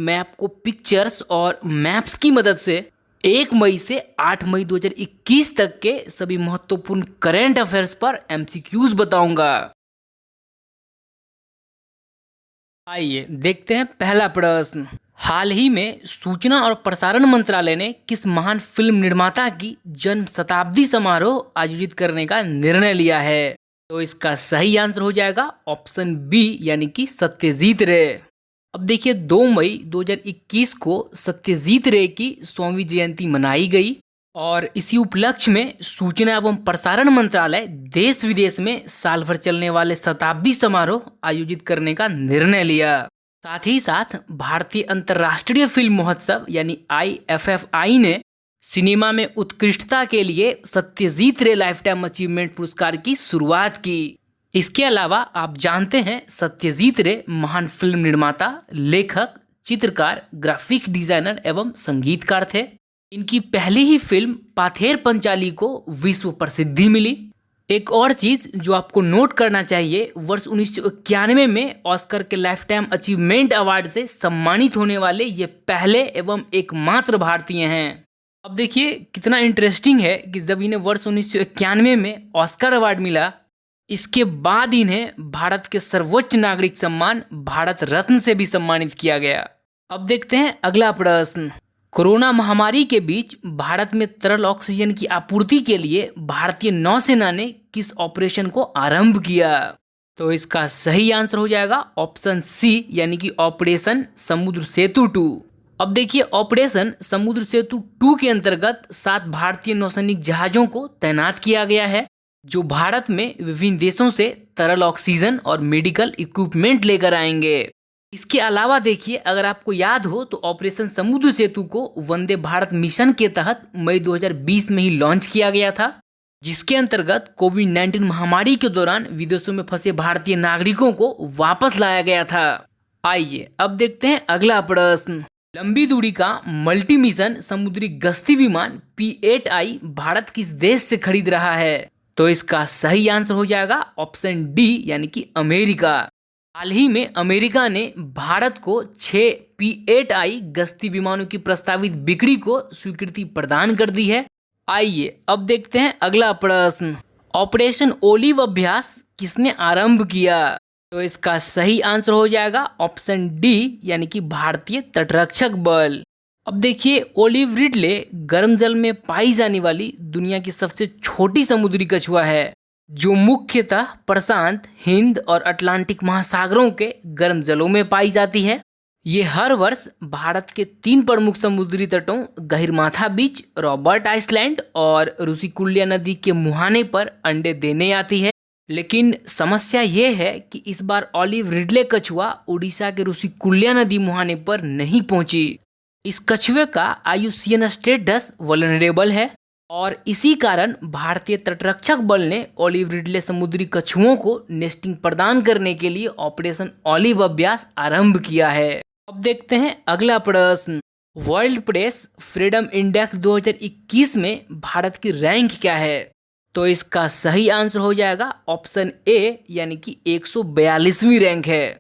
मैं आपको पिक्चर्स और मैप्स की मदद से 1 मई से 8 मई 2021 तक के सभी महत्वपूर्ण करंट अफेयर्स पर एमसीक्यूज बताऊंगा। आइए देखते हैं पहला प्रश्न। हाल ही में सूचना और प्रसारण मंत्रालय ने किस महान फिल्म निर्माता की जन्म शताब्दी समारोह आयोजित करने का निर्णय लिया है? तो इसका सही आंसर हो जाएगा ऑप्शन बी यानी कि सत्यजीत रे। अब देखिए 2 मई 2021 को सत्यजीत रे की 100वीं जयंती मनाई गई और इसी उपलक्ष्य में सूचना एवं प्रसारण मंत्रालय देश विदेश में साल भर चलने वाले शताब्दी समारोह आयोजित करने का निर्णय लिया। साथ ही साथ भारतीय अंतर्राष्ट्रीय फिल्म महोत्सव यानी IFFI ने सिनेमा में उत्कृष्टता के लिए सत्यजीत रे लाइफ टाइम अचीवमेंट पुरस्कार की शुरुआत की। इसके अलावा आप जानते हैं सत्यजीत रे महान फिल्म निर्माता, लेखक, चित्रकार, ग्राफिक डिजाइनर एवं संगीतकार थे। इनकी पहली ही फिल्म पाथेर पंचाली को विश्व प्रसिद्धि मिली। एक और चीज जो आपको नोट करना चाहिए, वर्ष 1991 में ऑस्कर के लाइफ टाइम अचीवमेंट अवार्ड से सम्मानित होने वाले ये पहले एवं एकमात्र भारतीय हैं। अब देखिए कितना इंटरेस्टिंग है कि जब इन्हें वर्ष 1991 में ऑस्कर अवार्ड मिला, इसके बाद इन्हें भारत के सर्वोच्च नागरिक सम्मान भारत रत्न से भी सम्मानित किया गया। अब देखते हैं अगला प्रश्न। कोरोना महामारी के बीच भारत में तरल ऑक्सीजन की आपूर्ति के लिए भारतीय नौसेना ने किस ऑपरेशन को आरंभ किया? तो इसका सही आंसर हो जाएगा ऑप्शन सी यानी कि ऑपरेशन समुद्र सेतु 2। अब देखिए ऑपरेशन समुद्र सेतु 2 के अंतर्गत 7 भारतीय नौसैनिक जहाजों को तैनात किया गया है जो भारत में विभिन्न देशों से तरल ऑक्सीजन और मेडिकल इक्विपमेंट लेकर आएंगे। इसके अलावा देखिए अगर आपको याद हो तो ऑपरेशन समुद्र सेतु को वंदे भारत मिशन के तहत मई 2020 में ही लॉन्च किया गया था, जिसके अंतर्गत कोविड-19 महामारी के दौरान विदेशों में फंसे भारतीय नागरिकों को वापस लाया गया था। आइए अब देखते हैं अगला प्रश्न। लंबी दूरी का मल्टी मिशन समुद्री गश्ती विमान P-8I भारत किस देश से खरीद रहा है? तो इसका सही आंसर हो जाएगा ऑप्शन डी यानी कि अमेरिका। हाल ही में अमेरिका ने भारत को 6 P-8I गश्ती विमानों की प्रस्तावित बिक्री को स्वीकृति प्रदान कर दी है। आइए अब देखते हैं अगला प्रश्न। ऑपरेशन ओलिव अभ्यास किसने आरंभ किया? तो इसका सही आंसर हो जाएगा ऑप्शन डी यानी कि भारतीय तटरक्षक बल। अब देखिए ओलिव रिडले गर्म जल में पाई जाने वाली दुनिया की सबसे छोटी समुद्री कछुआ है जो मुख्यतः प्रशांत, हिंद और अटलांटिक महासागरों के गर्म जलों में पाई जाती है। ये हर वर्ष भारत के 3 प्रमुख समुद्री तटों गहिरमाथा बीच, रॉबर्ट आइलैंड और रुशिकुल्या नदी के मुहाने पर अंडे देने आती है। लेकिन समस्या ये है कि इस बार ओलिव रिडले कछुआ उड़ीसा के रुशिकुल्या नदी मुहाने पर नहीं पहुंची। इस कछुए का IUCN स्टेटस वल्नरेबल है और इसी कारण भारतीय तटरक्षक बल ने ओलिव रिडले समुद्री कछुओं को नेस्टिंग प्रदान करने के लिए ऑपरेशन ओलिव अभ्यास आरंभ किया है। अब देखते हैं अगला प्रश्न। वर्ल्ड प्रेस फ्रीडम इंडेक्स 2021 में भारत की रैंक क्या है? तो इसका सही आंसर हो जाएगा ऑप्शन ए यानी कि 142वीं रैंक है।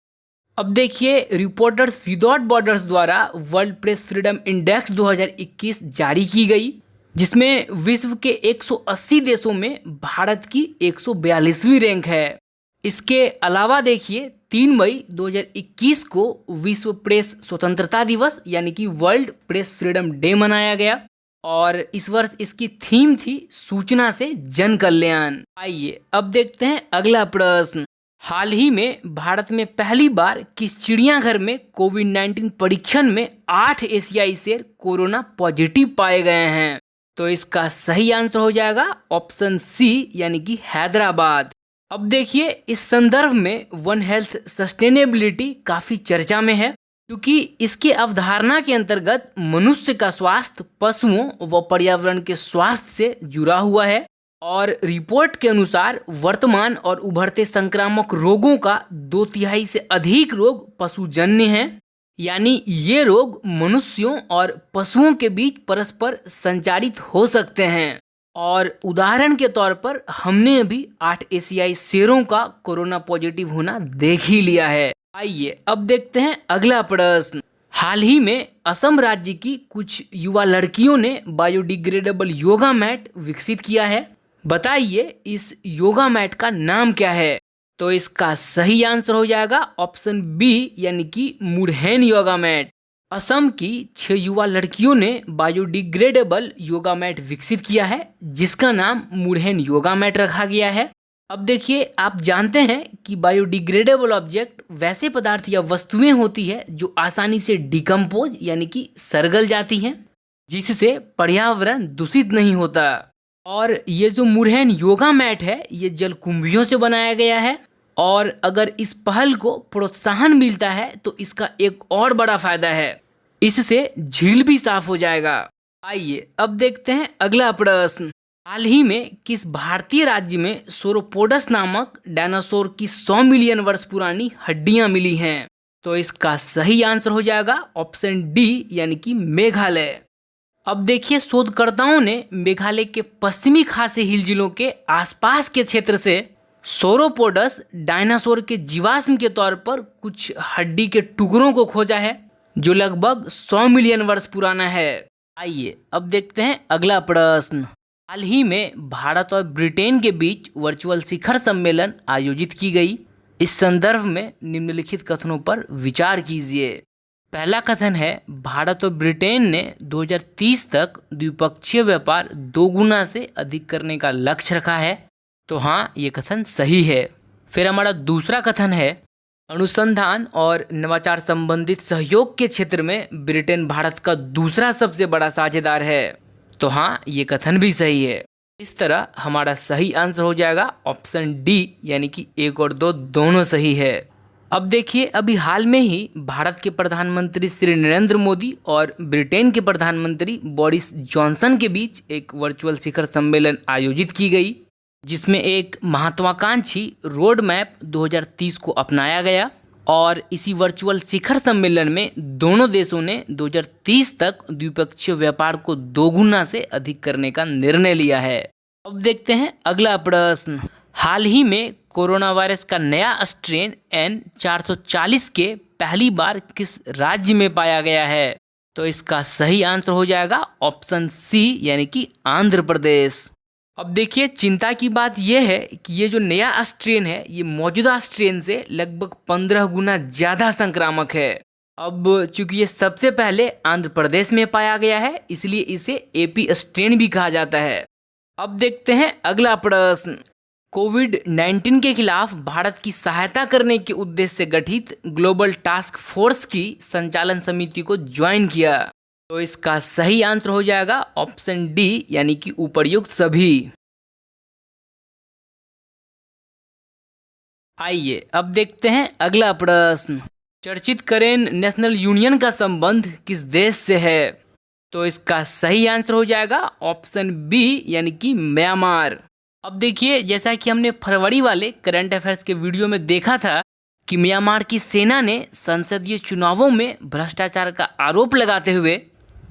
अब देखिए रिपोर्टर्स विदाउट बॉर्डर्स द्वारा वर्ल्ड प्रेस फ्रीडम इंडेक्स 2021 जारी की गई, जिसमें विश्व के 180 देशों में भारत की 142वीं रैंक है। इसके अलावा देखिए 3 मई 2021 को विश्व प्रेस स्वतंत्रता दिवस यानी कि वर्ल्ड प्रेस फ्रीडम डे मनाया गया और इस वर्ष इसकी थीम थी सूचना से जन कल्याण। आइए अब देखते हैं अगला प्रश्न। हाल ही में भारत में पहली बार किस चिड़ियाघर में कोविड-19 परीक्षण में 8 एशियाई शेर कोरोना पॉजिटिव पाए गए हैं? तो इसका सही आंसर हो जाएगा ऑप्शन सी यानी कि हैदराबाद। अब देखिए इस संदर्भ में वन हेल्थ सस्टेनेबिलिटी काफी चर्चा में है क्योंकि इसके अवधारणा के अंतर्गत मनुष्य का स्वास्थ्य पशुओं व पर्यावरण के स्वास्थ्य से जुड़ा हुआ है और रिपोर्ट के अनुसार वर्तमान और उभरते संक्रामक रोगों का 2/3 से अधिक रोग पशुजन्य हैं, यानी ये रोग मनुष्यों और पशुओं के बीच परस्पर संचारित हो सकते हैं। और उदाहरण के तौर पर हमने अभी 8 एशियाई शेरों का कोरोना पॉजिटिव होना देख ही लिया है। आइए अब देखते हैं अगला प्रश्न। हाल ही में असम राज्य की कुछ युवा लड़कियों ने बायोडिग्रेडेबल योगा मैट विकसित किया है। बताइए इस योगा मैट का नाम क्या है? तो इसका सही आंसर हो जाएगा ऑप्शन बी यानी कि मुढ़ेन योगा मैट। असम की 6 युवा लड़कियों ने बायोडिग्रेडेबल योगा मैट विकसित किया है जिसका नाम मुढ़ेन योगा मैट रखा गया है। अब देखिए, आप जानते हैं कि बायोडिग्रेडेबल ऑब्जेक्ट वैसे पदार्थ या वस्तुएं होती है जो आसानी से डिकम्पोज यानी कि सड़गल जाती हैं, जिससे पर्यावरण दूषित नहीं होता। और ये जो मुढ़ेन योगा मैट है ये जलकुंभियों से बनाया गया है और अगर इस पहल को प्रोत्साहन मिलता है तो इसका एक और बड़ा फायदा है, इससे झील भी साफ हो जाएगा। आइए अब देखते हैं अगला प्रश्न। हाल ही में किस भारतीय राज्य में सोरोपोडस नामक डायनासोर की 100 मिलियन वर्ष पुरानी हड्डियां मिली हैं? तो इसका सही आंसर हो जाएगा ऑप्शन डी यानी कि मेघालय। अब देखिए, शोधकर्ताओं ने मेघालय के पश्चिमी खासी हिल जिलों के आसपास के क्षेत्र से सोरोपोडस डायनासोर के जीवाश्म के तौर पर कुछ हड्डी के टुकड़ों को खोजा है जो लगभग 100 मिलियन वर्ष पुराना है। आइए अब देखते हैं अगला प्रश्न। हाल ही में भारत और ब्रिटेन के बीच वर्चुअल शिखर सम्मेलन आयोजित की गई। इस संदर्भ में निम्नलिखित कथनों पर विचार कीजिए। पहला कथन है, भारत और ब्रिटेन ने 2030 तक द्विपक्षीय व्यापार 2 गुना से अधिक करने का लक्ष्य रखा है। तो हाँ, ये कथन सही है। फिर हमारा दूसरा कथन है, अनुसंधान और नवाचार संबंधित सहयोग के क्षेत्र में ब्रिटेन भारत का दूसरा सबसे बड़ा साझेदार है। तो हाँ, ये कथन भी सही है। इस तरह हमारा सही आंसर हो जाएगा ऑप्शन डी यानी कि 1 और 2 दोनों सही है। अब देखिए, अभी हाल में ही भारत के प्रधानमंत्री श्री नरेंद्र मोदी और ब्रिटेन के प्रधानमंत्री बोरिस जॉनसन के बीच एक वर्चुअल शिखर सम्मेलन आयोजित की गई जिसमें एक महत्वाकांक्षी रोड मैप 2030 को अपनाया गया और इसी वर्चुअल शिखर सम्मेलन में दोनों देशों ने 2030 तक द्विपक्षीय व्यापार को 2 गुना से अधिक करने का निर्णय लिया है। अब देखते हैं अगला प्रश्न। हाल ही में कोरोना वायरस का नया स्ट्रेन N440 के पहली बार किस राज्य में पाया गया है? तो इसका सही आंसर हो जाएगा ऑप्शन सी यानी कि आंध्र प्रदेश। अब देखिए, चिंता की बात यह है कि ये जो नया स्ट्रेन है ये मौजूदा स्ट्रेन से लगभग 15 गुना ज़्यादा संक्रामक है। अब चूंकि ये सबसे पहले आंध्र प्रदेश में पाया गया है इसलिए इसे एपी स्ट्रेन भी कहा जाता है। अब देखते हैं अगला प्रश्न। कोविड-19 के खिलाफ भारत की सहायता करने के उद्देश्य से गठित ग्लोबल टास्क फोर्स की संचालन समिति को ज्वाइन किया। तो इसका सही आंसर हो जाएगा ऑप्शन डी यानी कि उपर्युक्त सभी। आइए अब देखते हैं अगला प्रश्न। चर्चित करेन नेशनल यूनियन का संबंध किस देश से है? तो इसका सही आंसर हो जाएगा ऑप्शन बी यानी कि म्यांमार। अब देखिए, जैसा कि हमने फरवरी वाले करंट अफेयर्स के वीडियो में देखा था कि म्यांमार की सेना ने संसदीय चुनावों में भ्रष्टाचार का आरोप लगाते हुए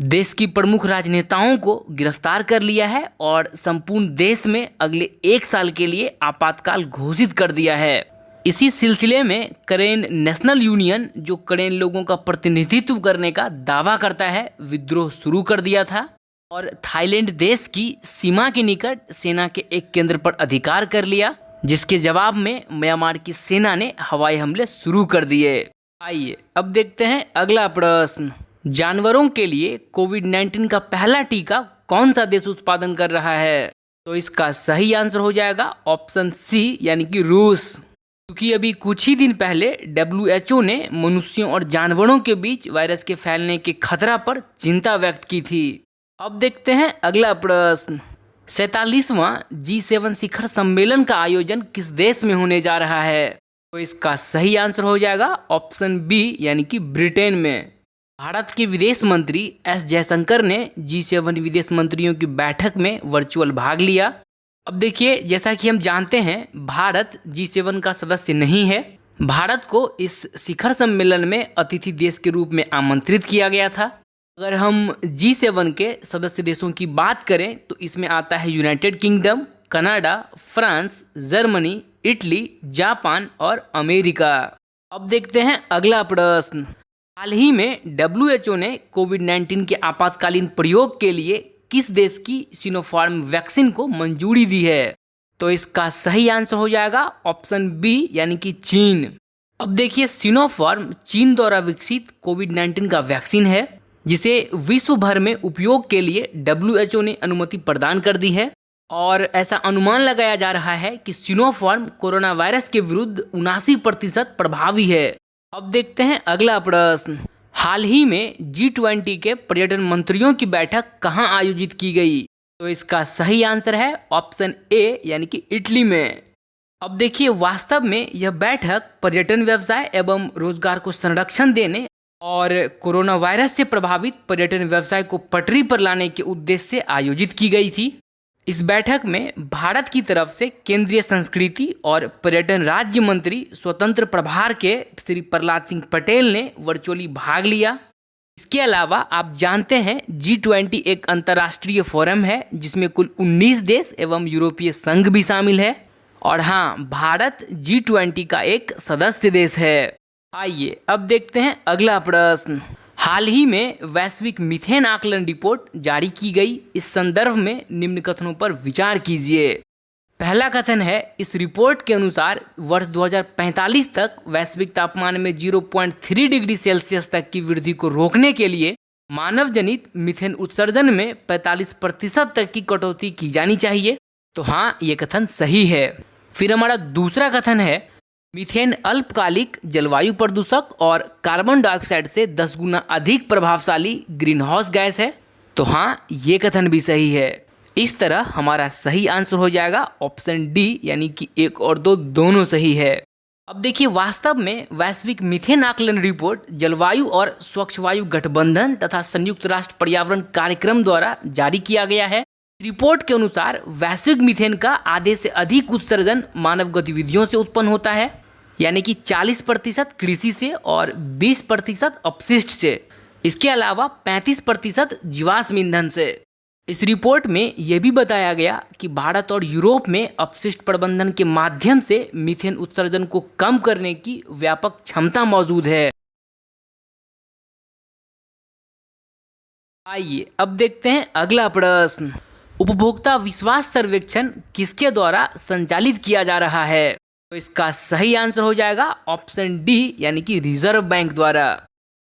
देश की प्रमुख राजनेताओं को गिरफ्तार कर लिया है और संपूर्ण देश में अगले 1 साल के लिए आपातकाल घोषित कर दिया है। इसी सिलसिले में करेन नेशनल यूनियन, जो करेन लोगों का प्रतिनिधित्व करने का दावा करता है, विद्रोह शुरू कर दिया था और थाईलैंड देश की सीमा के निकट सेना के एक केंद्र पर अधिकार कर लिया, जिसके जवाब में म्यांमार की सेना ने हवाई हमले शुरू कर दिए। आइए अब देखते हैं अगला प्रश्न। जानवरों के लिए कोविड-19 का पहला टीका कौन सा देश उत्पादन कर रहा है? तो इसका सही आंसर हो जाएगा ऑप्शन सी यानी कि रूस। क्योंकि अभी कुछ ही दिन पहले WHO ने मनुष्यों और जानवरों के बीच वायरस के फैलने के खतरा पर चिंता व्यक्त की थी। अब देखते हैं अगला प्रश्न। 47वां G7 शिखर सम्मेलन का आयोजन किस देश में होने जा रहा है? तो इसका सही आंसर हो जाएगा ऑप्शन बी यानी कि ब्रिटेन में। भारत के विदेश मंत्री एस जयशंकर ने G7 विदेश मंत्रियों की बैठक में वर्चुअल भाग लिया। अब देखिए, जैसा कि हम जानते हैं भारत G7 का सदस्य नहीं है। भारत को इस शिखर सम्मेलन में अतिथि देश के रूप में आमंत्रित किया गया था। अगर हम G7 के सदस्य देशों की बात करें तो इसमें आता है United kingdom, Canada, France, Germany, Italy, Japan और अमेरिका। अब देखते हैं अगला प्रश्न। हाल ही में WHO ने कोविड-19 के आपातकालीन प्रयोग के लिए किस देश की सिनोफार्म वैक्सीन को मंजूरी दी है? तो इसका सही आंसर हो जाएगा ऑप्शन बी यानी कि चीन। अब देखिए, सिनोफार्म चीन द्वारा विकसित कोविड-19 का वैक्सीन है जिसे विश्व भर में उपयोग के लिए WHO ने अनुमति प्रदान कर दी है और ऐसा अनुमान लगाया जा रहा है कि सिनोफार्म कोरोना वायरस के विरुद्ध 79% प्रभावी है। अब देखते हैं अगला प्रश्न। हाल ही में G20 के पर्यटन मंत्रियों की बैठक कहां आयोजित की गई? तो इसका सही आंसर है ऑप्शन ए यानी कि इटली में। अब देखिए, वास्तव में यह बैठक पर्यटन व्यवसाय एवं रोजगार को संरक्षण देने और कोरोना वायरस से प्रभावित पर्यटन व्यवसाय को पटरी पर लाने के उद्देश्य से आयोजित की गई थी। इस बैठक में भारत की तरफ से केंद्रीय संस्कृति और पर्यटन राज्य मंत्री स्वतंत्र प्रभार के श्री प्रहलाद सिंह पटेल ने वर्चुअली भाग लिया। इसके अलावा आप जानते हैं G20 एक अंतर्राष्ट्रीय फोरम है जिसमें कुल 19 देश एवं यूरोपीय संघ भी शामिल है और हाँ, भारत G20 का एक सदस्य देश है। आइए अब देखते हैं अगला प्रश्न। हाल ही में वैश्विक मीथेन आकलन रिपोर्ट जारी की गई। इस संदर्भ में निम्न कथनों पर विचार कीजिए। पहला कथन है, इस रिपोर्ट के अनुसार वर्ष 2045 तक वैश्विक तापमान में 0.3 डिग्री सेल्सियस तक की वृद्धि को रोकने के लिए मानव जनित मीथेन उत्सर्जन में 45% तक की कटौती की जानी चाहिए। तो हाँ, ये कथन सही है। फिर हमारा दूसरा कथन है, मीथेन अल्पकालिक जलवायु प्रदूषक और कार्बन डाइऑक्साइड से 10 गुना अधिक प्रभावशाली ग्रीनहाउस गैस है। तो हाँ, ये कथन भी सही है। इस तरह हमारा सही आंसर हो जाएगा ऑप्शन डी यानी कि 1 और 2 दोनों सही है। अब देखिए, वास्तव में वैश्विक मीथेन आकलन रिपोर्ट जलवायु और स्वच्छ वायु गठबंधन तथा संयुक्त राष्ट्र पर्यावरण कार्यक्रम द्वारा जारी किया गया है। रिपोर्ट के अनुसार वैश्विक मीथेन का आधे से अधिक उत्सर्जन मानव गतिविधियों से उत्पन्न होता है, यानी कि 40% कृषि से और 20% अपशिष्ट से। इसके अलावा 35% जीवाश्म ईंधन से। इस रिपोर्ट में यह भी बताया गया कि भारत और यूरोप में अपशिष्ट प्रबंधन के माध्यम से मीथेन उत्सर्जन को कम करने की व्यापक क्षमता मौजूद है। आइए अब देखते हैं अगला प्रश्न। उपभोक्ता विश्वास सर्वेक्षण किसके द्वारा संचालित किया जा रहा है? तो इसका सही आंसर हो जाएगा ऑप्शन डी यानी कि रिजर्व बैंक द्वारा।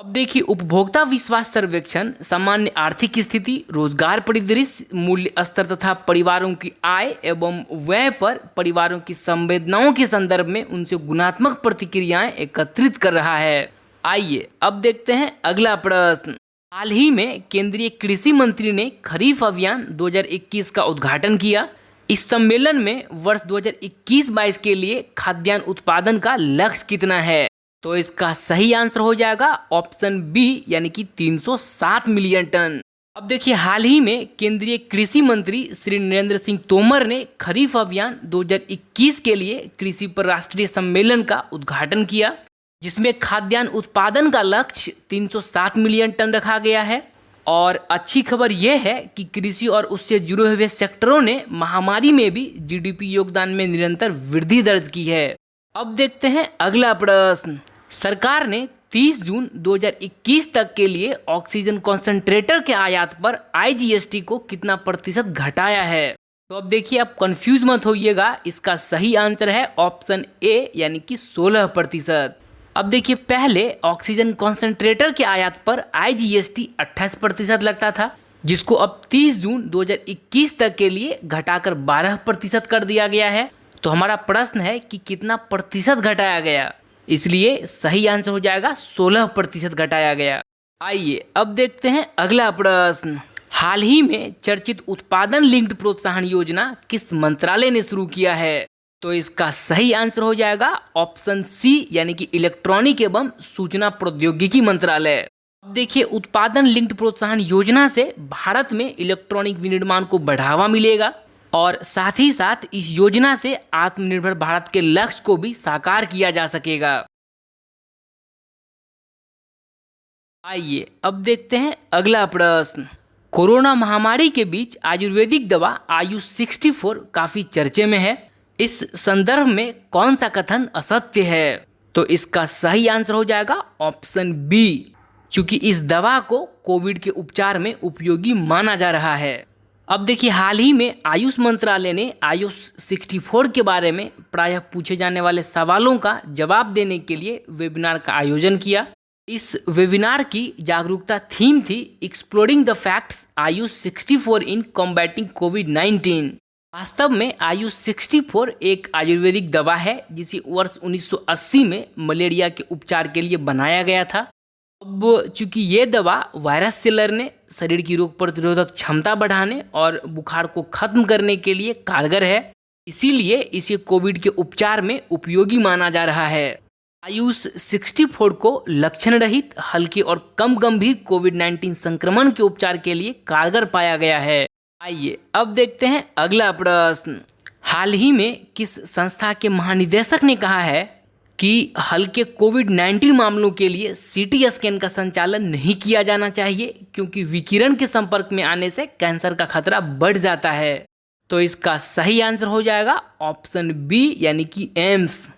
अब देखिए, उपभोक्ता विश्वास सर्वेक्षण सामान्य आर्थिक स्थिति, रोजगार परिदृश्य, मूल्य स्तर तथा परिवारों की आय एवं व्यय पर परिवारों की संवेदनाओं के संदर्भ में उनसे गुणात्मक प्रतिक्रियाएं एकत्रित कर रहा है। आइए अब देखते हैं अगला प्रश्न। हाल ही में केंद्रीय कृषि मंत्री ने खरीफ अभियान 2021 का उद्घाटन किया। इस सम्मेलन में वर्ष 2021-22 के लिए खाद्यान्न उत्पादन का लक्ष्य कितना है? तो इसका सही आंसर हो जाएगा ऑप्शन बी यानी कि 307 मिलियन टन। अब देखिए, हाल ही में केंद्रीय कृषि मंत्री श्री नरेंद्र सिंह तोमर ने खरीफ अभियान 2021 के लिए कृषि पर राष्ट्रीय सम्मेलन का उद्घाटन किया, जिसमें खाद्यान्न उत्पादन का लक्ष्य 307 मिलियन टन रखा गया है। और अच्छी खबर यह है कि कृषि और उससे जुड़े हुए सेक्टरों ने महामारी में भी जीडीपी योगदान में निरंतर वृद्धि दर्ज की है। अब देखते हैं अगला प्रश्न। सरकार ने 30 जून 2021 तक के लिए ऑक्सीजन कॉन्सेंट्रेटर के आयात पर IGST को कितना प्रतिशत घटाया है? तो अब देखिए, आप कंफ्यूज मत होइएगा, इसका सही आंसर है ऑप्शन ए यानी कि 16%। अब देखिए, पहले ऑक्सीजन कॉन्सेंट्रेटर के आयात पर IGST 28% लगता था, जिसको अब 30 जून 2021 तक के लिए घटाकर 12% कर दिया गया है। तो हमारा प्रश्न है कि कितना प्रतिशत घटाया गया, इसलिए सही आंसर हो जाएगा 16% घटाया गया। आइए अब देखते हैं अगला प्रश्न। हाल ही में चर्चित उत्पादन लिंक्ड प्रोत्साहन योजना किस मंत्रालय ने शुरू किया है? तो इसका सही आंसर हो जाएगा ऑप्शन सी यानी कि इलेक्ट्रॉनिक एवं सूचना प्रौद्योगिकी मंत्रालय। अब देखिए, उत्पादन लिंक्ड प्रोत्साहन योजना से भारत में इलेक्ट्रॉनिक विनिर्माण को बढ़ावा मिलेगा और साथ ही साथ इस योजना से आत्मनिर्भर भारत के लक्ष्य को भी साकार किया जा सकेगा। आइए अब देखते हैं अगला प्रश्न। कोरोना महामारी के बीच आयुर्वेदिक दवा आयुष 64 काफी चर्चे में है। इस संदर्भ में कौन सा कथन असत्य है? तो इसका सही आंसर हो जाएगा ऑप्शन बी, क्योंकि इस दवा को कोविड के उपचार में उपयोगी माना जा रहा है। अब देखिए, हाल ही में आयुष मंत्रालय ने आयुष 64 के बारे में प्रायः पूछे जाने वाले सवालों का जवाब देने के लिए वेबिनार का आयोजन किया। इस वेबिनार की जागरूकता थीम थी exploring the facts Ayush 64 in combating कोविड-19। वास्तव में आयुष 64 एक आयुर्वेदिक दवा है जिसे वर्ष 1980 में मलेरिया के उपचार के लिए बनाया गया था। अब चूंकि ये दवा वायरस से लड़ने, शरीर की रोग प्रतिरोधक क्षमता बढ़ाने और बुखार को खत्म करने के लिए कारगर है, इसीलिए इसे कोविड के उपचार में उपयोगी माना जा रहा है। आयुष 64 को लक्षण रहित, हल्के और कम गंभीर कोविड-19 संक्रमण के उपचार के लिए कारगर पाया गया है। आइए अब देखते हैं अगला प्रश्न। हाल ही में किस संस्था के महानिदेशक ने कहा है कि हल्के कोविड-19 मामलों के लिए सीटी स्कैन का संचालन नहीं किया जाना चाहिए, क्योंकि विकिरण के संपर्क में आने से कैंसर का खतरा बढ़ जाता है। तो इसका सही आंसर हो जाएगा ऑप्शन बी, यानी कि एम्स।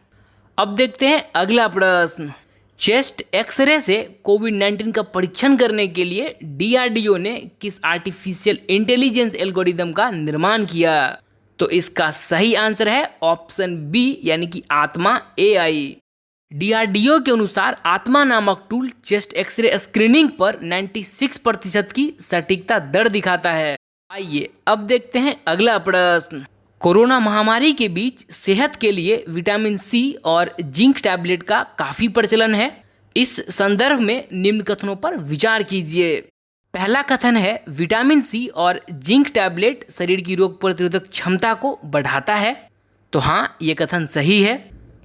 अब देखते हैं अगला प्रश्न। चेस्ट एक्सरे से कोविड-19 का परीक्षण करने के लिए डीआरडीओ ने किस आर्टिफिशियल इंटेलिजेंस एल्गोरिदम का निर्माण किया? तो इसका सही आंसर है ऑप्शन बी, यानी कि आत्मा एआई। डीआरडीओ के अनुसार आत्मा नामक टूल चेस्ट एक्सरे स्क्रीनिंग पर 96% की सटीकता दर दिखाता है। आइए अब देखते हैं अगला प्रश्न। कोरोना महामारी के बीच सेहत के लिए विटामिन सी और जिंक टैबलेट का काफी प्रचलन है। इस संदर्भ में निम्न कथनों पर विचार कीजिए। पहला कथन है, विटामिन सी और जिंक टैबलेट शरीर की रोग प्रतिरोधक क्षमता को बढ़ाता है। तो हाँ, ये कथन सही है।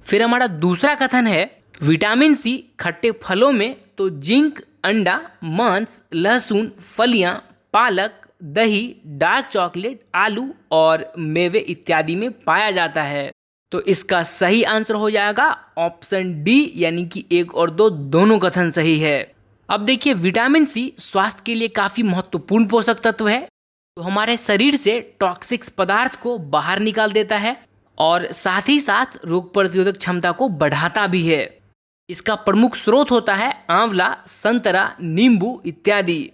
फिर हमारा दूसरा कथन है, विटामिन सी खट्टे फलों में तो जिंक अंडा, मांस, लहसुन, फलियां, पालक, दही, डार्क चॉकलेट, आलू और मेवे इत्यादि में पाया जाता है। तो इसका सही आंसर हो जाएगा ऑप्शन डी, यानी कि 1 और 2 दोनों कथन सही है। अब देखिए, विटामिन सी स्वास्थ्य के लिए काफी महत्वपूर्ण पोषक तत्व है। तो हमारे शरीर से टॉक्सिक पदार्थ को बाहर निकाल देता है और साथ ही साथ रोग प्रतिरोधक क्षमता को बढ़ाता भी है। इसका प्रमुख स्रोत होता है आंवला, संतरा, नींबू इत्यादि।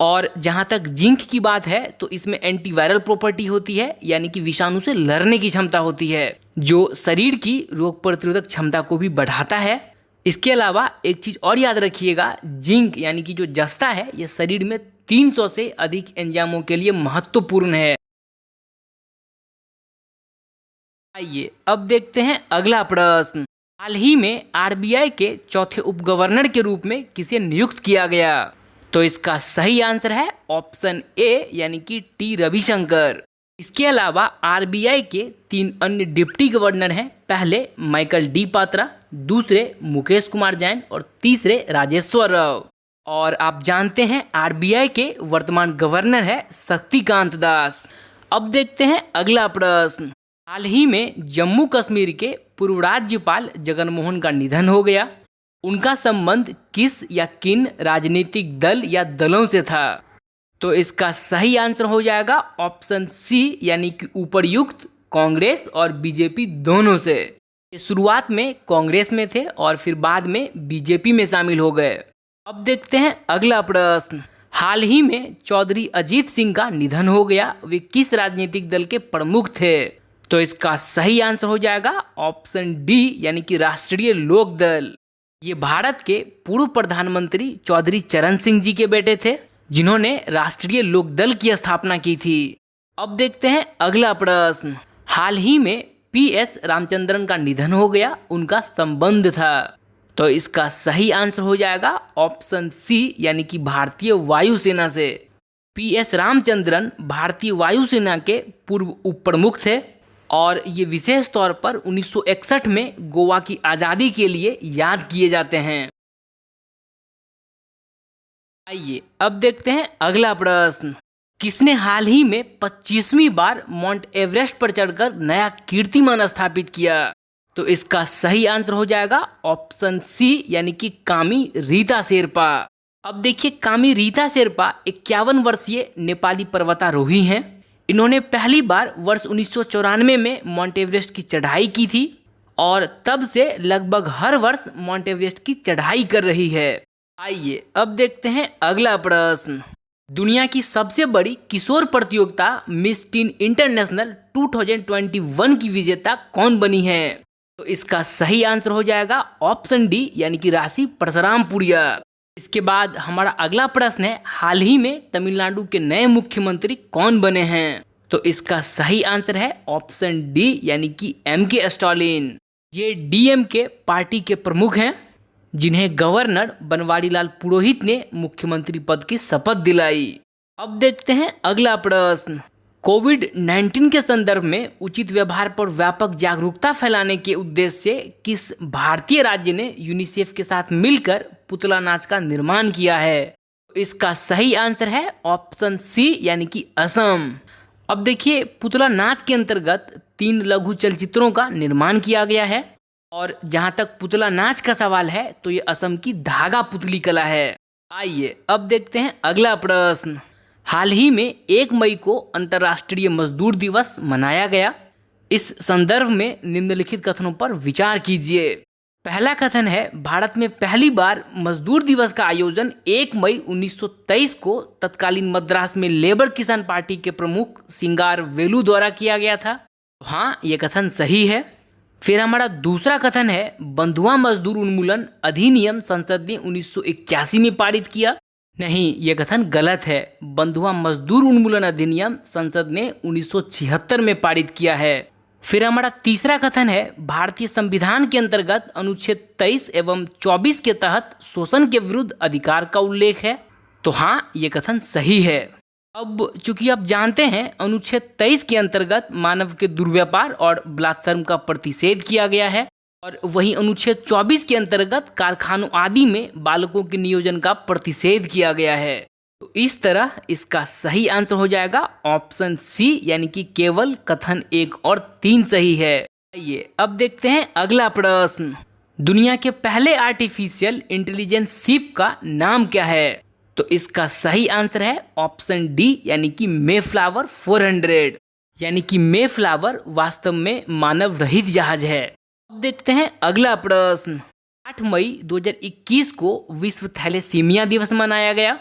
और जहाँ तक जिंक की बात है तो इसमें एंटीवायरल प्रॉपर्टी होती है, यानी कि विषाणु से लड़ने की क्षमता होती है, जो शरीर की रोग प्रतिरोधक क्षमता को भी बढ़ाता है। इसके अलावा एक चीज और याद रखिएगा, जिंक यानी कि जो जस्ता है, यह शरीर में 300 से अधिक एंजाइमों के लिए महत्वपूर्ण है। आइए अब देखते हैं अगला प्रश्न। हाल ही में आरबीआई के चौथे उप गवर्नर के रूप में किसे नियुक्त किया गया? तो इसका सही आंसर है ऑप्शन ए, यानी कि टी रविशंकर। इसके अलावा आरबीआई के 3 अन्य डिप्टी गवर्नर हैं। पहले माइकल डी पात्रा, दूसरे मुकेश कुमार जैन और तीसरे राजेश्वर राव। और आप जानते हैं आरबीआई के वर्तमान गवर्नर है शक्तिकांत दास। अब देखते हैं अगला प्रश्न। हाल ही में जम्मू कश्मीर के पूर्व राज्यपाल जगनमोहन का निधन हो गया। उनका संबंध किस या किन राजनीतिक दल या दलों से था? तो इसका सही आंसर हो जाएगा ऑप्शन सी, यानी कि उपर्युक्त कांग्रेस और बीजेपी दोनों से। ये शुरुआत में कांग्रेस में थे और फिर बाद में बीजेपी में शामिल हो गए। अब देखते हैं अगला प्रश्न। हाल ही में चौधरी अजीत सिंह का निधन हो गया। वे किस राजनीतिक दल के प्रमुख थे? तो इसका सही आंसर हो जाएगा ऑप्शन डी, यानी कि राष्ट्रीय लोक दल। ये भारत के पूर्व प्रधानमंत्री चौधरी चरण सिंह जी के बेटे थे, जिन्होंने राष्ट्रीय लोक दल की स्थापना की थी। अब देखते हैं अगला प्रश्न। हाल ही में पीएस रामचंद्रन का निधन हो गया, उनका संबंध था। तो इसका सही आंसर हो जाएगा ऑप्शन सी, यानी कि भारतीय वायुसेना से। पीएस रामचंद्रन भारतीय वायुसेना के पूर्व उप प्रमुख थे और ये विशेष तौर पर 1961 में गोवा की आज़ादी के लिए याद किए जाते हैं। आइए अब देखते हैं अगला प्रश्न। किसने हाल ही में 25वीं बार माउंट एवरेस्ट पर चढ़कर नया कीर्तिमान स्थापित किया? तो इसका सही आंसर हो जाएगा ऑप्शन सी, यानी कि कामी रीता शेरपा। अब देखिए, कामी रीता शेरपा 51 वर्षीय नेपाली पर्वतारोही हैं। इन्होंने पहली बार वर्ष 1994 में माउंट एवरेस्ट की चढ़ाई की थी और तब से लगभग हर वर्ष माउंट एवरेस्ट की चढ़ाई कर रही है। आइए अब देखते हैं अगला प्रश्न। दुनिया की सबसे बड़ी किशोर प्रतियोगिता मिस टीन इंटरनेशनल 2021 की विजेता कौन बनी है? तो इसका सही आंसर हो जाएगा ऑप्शन डी यानी कि राशि परशुरामपुरिया। इसके बाद हमारा अगला प्रश्न है, हाल ही में तमिलनाडु के नए मुख्यमंत्री कौन बने हैं? तो इसका सही आंसर है ऑप्शन डी यानी कि एम.के. स्टालिन। ये डीएमके पार्टी के प्रमुख हैं जिन्हें गवर्नर बनवारीलाल पुरोहित ने मुख्यमंत्री पद की शपथ दिलाई। अब देखते हैं अगला प्रश्न। कोविड-19 के संदर्भ में उचित व्यवहार पर व्यापक जागरूकता फैलाने के उद्देश्य से किस भारतीय राज्य ने यूनिसेफ के साथ मिलकर पुतला नाच का निर्माण किया है? तो इसका सही आंसर है ऑप्शन सी यानी कि असम। अब देखिए, पुतला नाच के अंतर्गत 3 लघु चलचित्रों का निर्माण किया गया है और जहां तक पुतला नाच का सवाल है तो ये असम की धागा पुतली कला है। आइए अब देखते हैं अगला प्रश्न। हाल ही में 1 मई को अंतर्राष्ट्रीय मजदूर दिवस मनाया गया। इस संदर्भ में निम्नलिखित कथनों पर विचार कीजिए। पहला कथन है, भारत में पहली बार मजदूर दिवस का आयोजन 1 मई 1923 को तत्कालीन मद्रास में लेबर किसान पार्टी के प्रमुख सिंगार वेलू द्वारा किया गया था। हाँ, ये कथन सही है। फिर हमारा दूसरा कथन है, बंधुआ मजदूर उन्मूलन अधिनियम संसद ने 1981 में पारित किया। नहीं, यह कथन गलत है। बंधुआ मजदूर उन्मूलन अधिनियम संसद ने 1976 में पारित किया है। फिर हमारा तीसरा कथन है, भारतीय संविधान के अंतर्गत अनुच्छेद 23 एवं 24 के तहत शोषण के विरुद्ध अधिकार का उल्लेख है। तो हाँ, ये कथन सही है। अब चूंकि आप जानते हैं अनुच्छेद 23 के अंतर्गत मानव के दुर्व्यापार और बलात्संग का प्रतिषेध किया गया है और वहीं अनुच्छेद 24 के अंतर्गत कारखानों आदि में बालकों के नियोजन का प्रतिषेध किया गया है। तो इस तरह इसका सही आंसर हो जाएगा ऑप्शन सी यानी कि केवल कथन 1 और 3 सही है। आइए अब देखते हैं अगला प्रश्न। दुनिया के पहले आर्टिफिशियल इंटेलिजेंस शिप का नाम क्या है? तो इसका सही आंसर है ऑप्शन डी यानी कि मेफ्लावर 400। यानी कि मेफ्लावर वास्तव में मानव रहित जहाज है। अब देखते हैं अगला प्रश्न। 8 मई 2021 को विश्व थैलेसीमिया दिवस मनाया गया।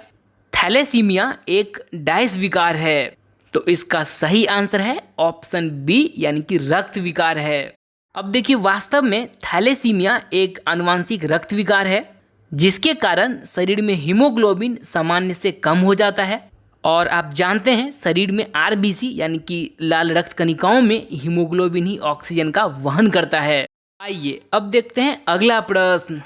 थैलेसीमिया एक डायस विकार है। तो इसका सही आंसर है ऑप्शन बी यानी कि रक्त विकार है। अब देखिए, वास्तव में थैलेसीमिया एक आनुवांशिक रक्त विकार है जिसके कारण शरीर में हीमोग्लोबिन सामान्य से कम हो जाता है और आप जानते हैं शरीर में आरबीसी यानी कि लाल रक्त कणिकाओं में हीमोग्लोबिन ही ऑक्सीजन का वहन करता है। आइए अब देखते हैं अगला प्रश्न।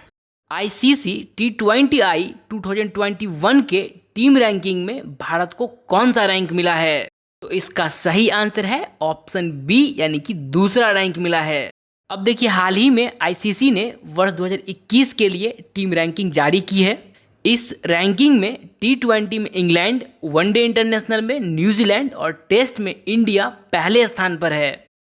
आईसीसी T20I 2021 के टीम रैंकिंग में भारत को कौन सा रैंक मिला है? तो इसका सही आंसर है ऑप्शन बी यानी कि दूसरा रैंक मिला है। अब देखिए, हाल ही में आईसीसी ने वर्ष 2021 के लिए टीम रैंकिंग जारी की है। इस रैंकिंग में T20 में इंग्लैंड, वनडे इंटरनेशनल में न्यूजीलैंड और टेस्ट में इंडिया पहले स्थान पर है।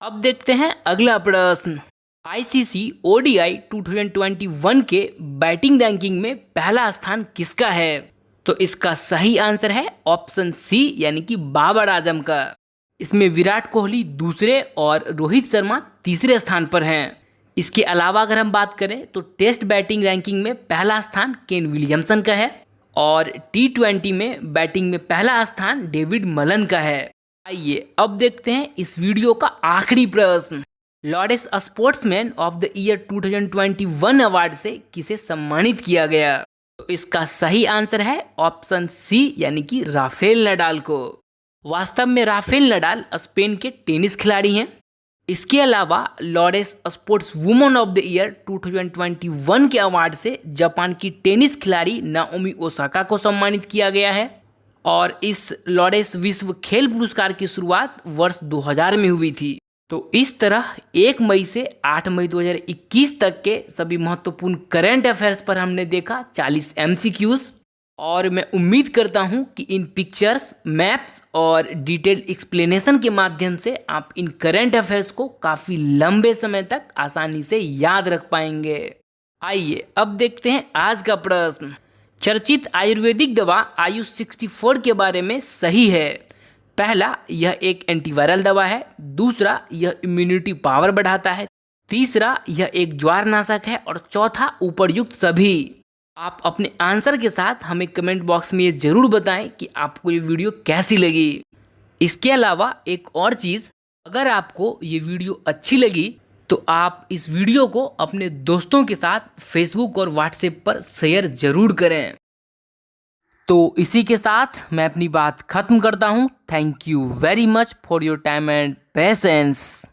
अब देखते हैं अगला प्रश्न। आईसीसी ओडीआई 2021 के बैटिंग रैंकिंग में पहला स्थान किसका है? तो इसका सही आंसर है ऑप्शन सी यानी कि बाबर आजम का। इसमें विराट कोहली दूसरे और रोहित शर्मा तीसरे स्थान पर हैं। इसके अलावा अगर हम बात करें तो टेस्ट बैटिंग रैंकिंग में पहला स्थान केन विलियमसन का है और T20 में बैटिंग में पहला स्थान डेविड मलन का है। आइए अब देखते हैं इस वीडियो का आखिरी प्रश्न। Laureus sportsman of the year 2021 award से किसे सम्मानित किया गया? तो इसका सही आंसर है ऑप्शन सी यानी कि राफेल नडाल को। वास्तव में राफेल नडाल स्पेन के टेनिस खिलाड़ी हैं। इसके अलावा Laureus sports woman of the year 2021 के अवार्ड से जापान की टेनिस खिलाड़ी नाओमी ओसाका को सम्मानित किया गया है और इस लॉरेस विश्व खेल पुरस्कार की शुरुआत वर्ष 2000 में हुई थी। तो इस तरह 1 मई से 8 मई 2021 तक के सभी महत्वपूर्ण करंट अफेयर्स पर हमने देखा 40 MCQs और मैं उम्मीद करता हूं कि इन पिक्चर्स, मैप्स और डिटेल एक्सप्लेनेशन के माध्यम से आप इन करंट अफेयर्स को काफ़ी लंबे समय तक आसानी से याद रख पाएंगे। आइए अब देखते हैं आज का प्रश्न। चर्चित आयुर्वेदिक दवा आयुष 64 के बारे में सही है? पहला, यह एक एंटीवायरल दवा है। दूसरा, यह इम्यूनिटी पावर बढ़ाता है। तीसरा यह एक ज्वारनाशक है और चौथा उपर्युक्त सभी। आप अपने आंसर के साथ हमें कमेंट बॉक्स में ये जरूर बताएं कि आपको ये वीडियो कैसी लगी। इसके अलावा एक और चीज़, अगर आपको ये वीडियो अच्छी लगी तो आप इस वीडियो को अपने दोस्तों के साथ फेसबुक और व्हाट्सएप पर शेयर जरूर करें। तो इसी के साथ मैं अपनी बात खत्म करता हूँ। Thank you very much for your time and patience.